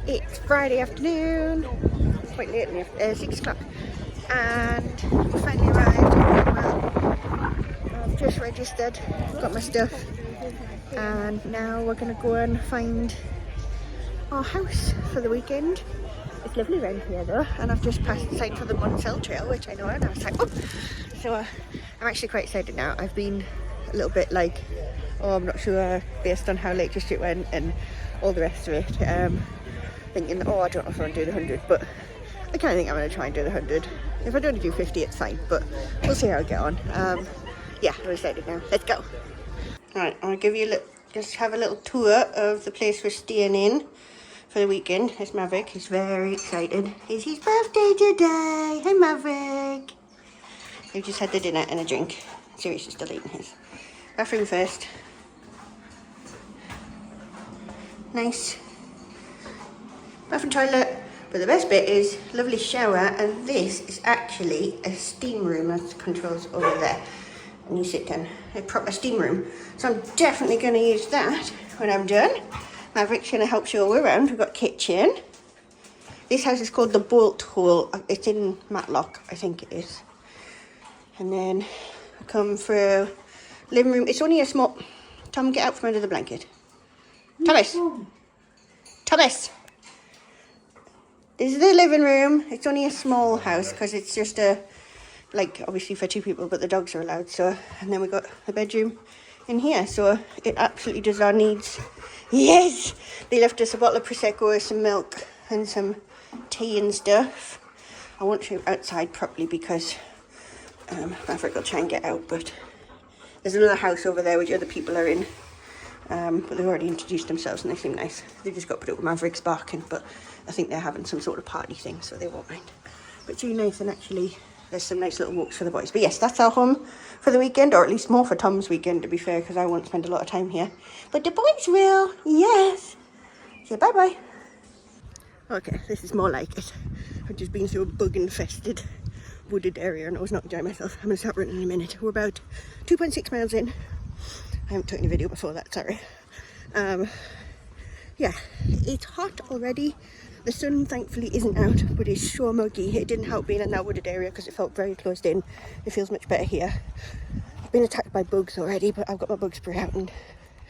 It's Friday afternoon, quite late in the 6 o'clock, and we finally arrived. Well, I've just registered, got my stuff, and now we're going to go and find our house for the weekend. It's lovely around here though, and I've just passed the sign for the Munsell Trail, which I know, and I was like, oh! So I'm actually quite excited now. I've been a little bit like, oh, I'm not sure based on how Lake District went and all the rest of it. Thinking, oh, I don't know if I want to do the 100, but I kind of think I'm going to try and do the 100. If I don't do 50, it's fine, but we'll see how I get on. Yeah, I'm excited now. Let's go. Alright, I'll give you just have a little tour of the place we're staying in for the weekend. There's Maverick. He's very excited. It's his birthday today. Hi, Maverick. We've just had the dinner and a drink. Seriously, still eating his. Bathroom first. Nice. Bathroom, toilet. But the best bit is lovely shower, and this is actually a steam room that controls over there. And you sit down, a proper steam room. So I'm definitely going to use that when I'm done. Maverick's going to help show around. We've got kitchen. This house is called the Bolt Hole. It's in Matlock, I think it is. And then I come through living room. It's only a small... Tom, get out from under the blanket. Thomas! Thomas! This is the living room. It's only a small house because it's just obviously for 2 people, but the dogs are allowed. So, and then we got the bedroom in here. So it absolutely does our needs. Yes! They left us a bottle of Prosecco, some milk and some tea and stuff. I want to outside properly because Maverick will try and get out, but there's another house over there which other people are in. But they've already introduced themselves and they seem nice. They just got put up with Maverick's barking, but I think they're having some sort of party thing, so they won't mind. But it's really nice, and actually there's some nice little walks for the boys. But yes, that's our home for the weekend, or at least more for Tom's weekend, to be fair, because I won't spend a lot of time here. But the boys will, yes. Say bye-bye. Okay, this is more like it. I've just been through a bug-infested wooded area and I was not enjoying myself. I'm going to start running in a minute. We're about 2.6 miles in. I haven't taken a video before that, sorry. Yeah, it's hot already. The sun thankfully isn't out, but it's so muggy. It didn't help being in that wooded area because it felt very closed in. It feels much better here. I've been attacked by bugs already, but I've got my bug spray out and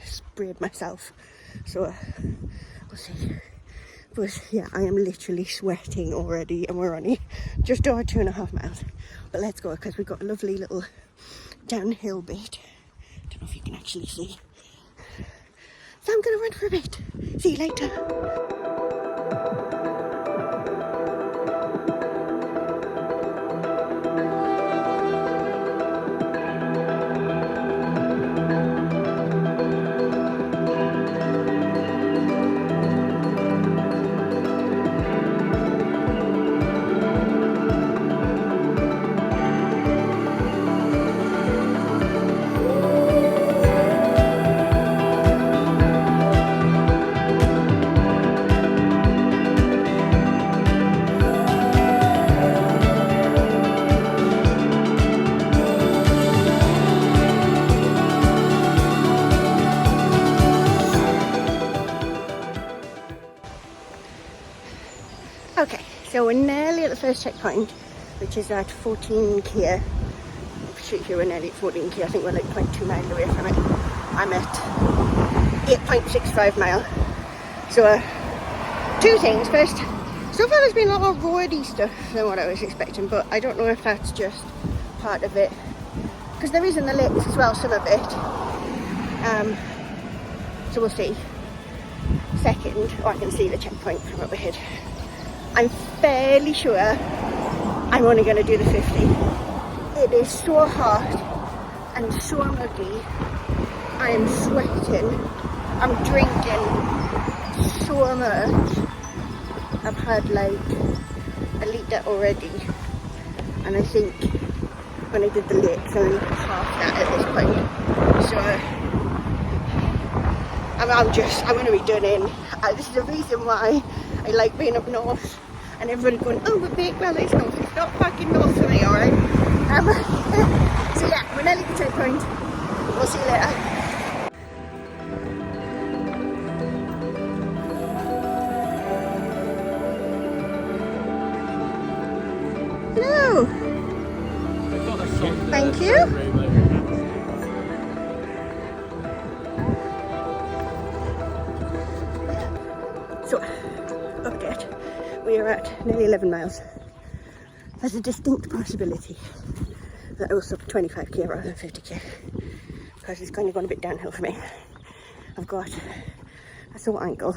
sprayed myself. So we'll see. But yeah, I am literally sweating already, and we're only just over 2.5 miles. But let's go because we've got a lovely little downhill bit. Don't know if you can actually see. So I'm gonna run for a bit. See you later. Okay, so we're nearly at the first checkpoint, which is at 14k. I'm pretty sure we're nearly at 14k. I think we're like 0.2 miles away from it. I'm at 8.65 mile. So, 2 things. First, so far there's been a lot more roady stuff than what I was expecting, but I don't know if that's just part of it. Because there is in the lakes as well, some of it. So we'll see. Second, I can see the checkpoint from up ahead. I'm fairly sure I'm only going to do the 50. It is so hot and so muggy. I am sweating. I'm drinking so much. I've had like a litre already. And I think when I did the lakes, I only had half that at this point. So I'm going to be done in. This is the reason why I like being up north, and everybody going, oh, but Bakewell is north. It's not fucking north for me, alright? So yeah, we're nearly at the checkpoint. We'll see you later. Ooh, thank you. So, update. We are at nearly 11 miles. There's a distinct possibility that I will stop at 25k rather than 50k because it's kind of gone a bit downhill for me. I've got a sore ankle,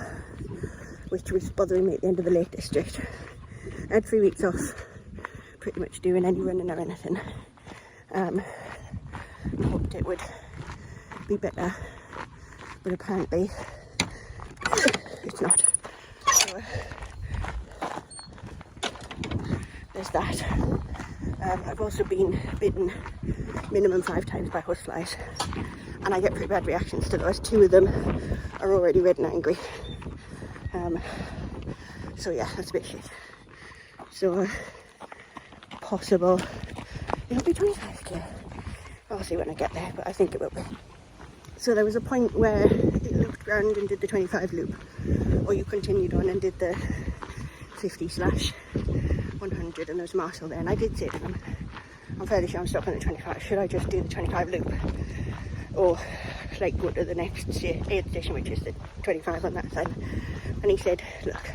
which was bothering me at the end of the Lake District. I had 3 weeks off, pretty much doing any running or anything. I hoped it would be better, but apparently it's not. So, there's that. I've also been bitten minimum 5 times by horseflies, and I get pretty bad reactions to those. 2 of them are already red and angry. So yeah, that's a bit shit. So possible it'll be 25k. I'll see when I get there, but I think it will be. So there was a point where it looked grand and did the 25 loop, or you continued on and did the 50/100, and there was Marshall there, and I did say to them, I'm fairly sure I'm stopping at 25. Should I just do the 25 loop, or like go to the next aid station, which is the 25 on that side? And he said, look,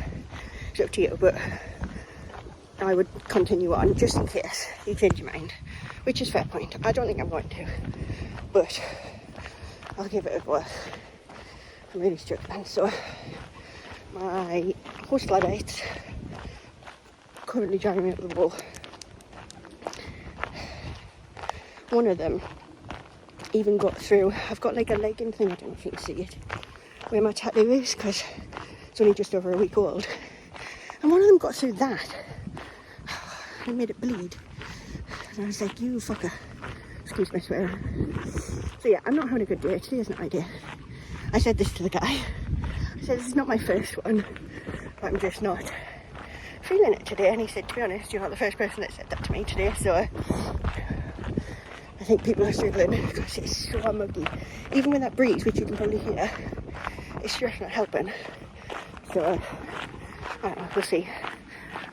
it's up to you, but I would continue on just in case you change your mind, which is fair point. I don't think I'm going to, but I'll give it a go. I'm really struggling. So my horse gladiates currently driving me up the wall. One of them even got through. I've got like a legging thing, I don't know if you can see it, where my tattoo is, because it's only just over a week old. And one of them got through that. It made it bleed. And I was like, you fucker. Excuse my swearing. So yeah, I'm not having a good day. Today isn't my day. I said this to the guy. I said, this is not my first one, but I'm just not feeling it today. And he said, to be honest, you're not the first person that said that to me today. So I think people are struggling because it's so muggy. Even with that breeze, which you can probably hear, it's just not helping. So I don't know, we'll see.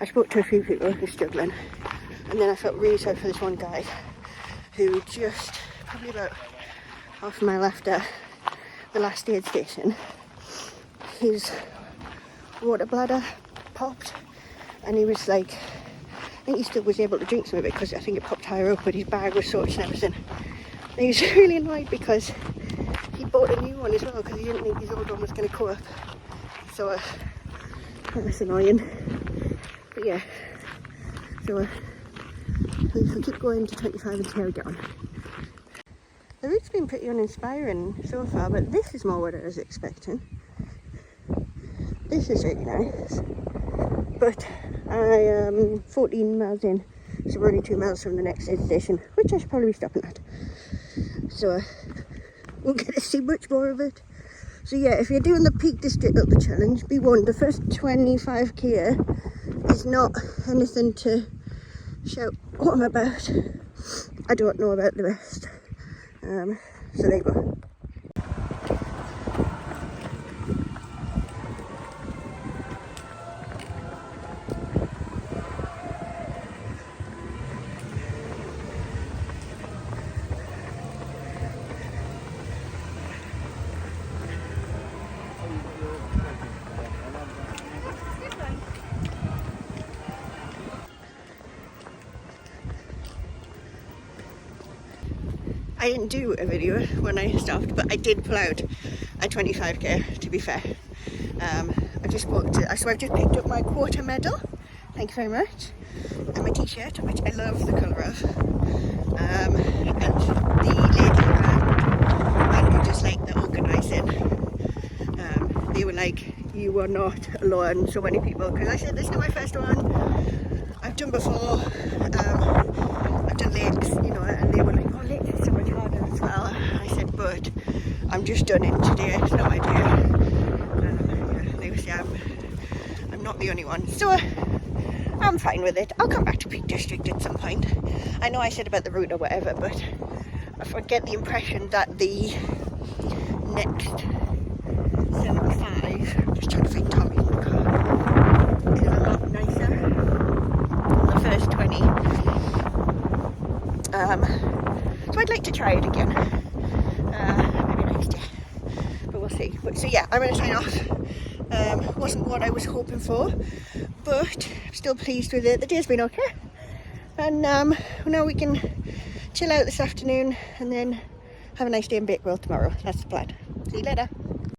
I spoke to a few people who are struggling, and then I felt really sorry for this one guy who just probably about half a mile after the last aid station, his water bladder popped, and he was like, I think he still was able to drink some of it because I think it popped higher up, but his bag was soaked and everything. And he was really annoyed because he bought a new one as well because he didn't think his old one was going to go up. So that was annoying. But yeah, so we'll keep going to 25 and see how we get on. The route's been pretty uninspiring so far, but this is more what I was expecting. This is really nice. But I am 14 miles in, so we're only 2 miles from the next aid station, which I should probably be stopping at. So we'll get to see much more of it. So yeah, if you're doing the Peak District Ultra Challenge, be warned, the first 25k is not anything to shout what I'm about. I don't know about the rest. So there you go. I didn't do a video when I stopped, but I did pull out a 25k, to be fair. I just walked to, so I've just picked up my quarter medal, thank you very much, and my t-shirt, which I love the colour of, and the lady and who just like the organising, they were like, you are not alone, so many people, because I said this is not my first one, I've done before, I've done lakes, you know, and they were like, oh, lakes is so much harder as well. I said, but I'm just done it today, it's not my day. Yeah, they say I'm not the only one, so I'm fine with it. I'll come back to Peak District at some point. I know I said about the route or whatever, but I get the impression that the next 75, I'm just trying to find Tommy in the car, is a lot nicer than the first 20. So I'd like to try it again, maybe next year, but we'll see. But, so yeah, I'm going to sign off. Wasn't what I was hoping for, but still pleased with it. The day's been okay, and now we can chill out this afternoon and then have a nice day in Bakewell tomorrow. That's the plan. See you later.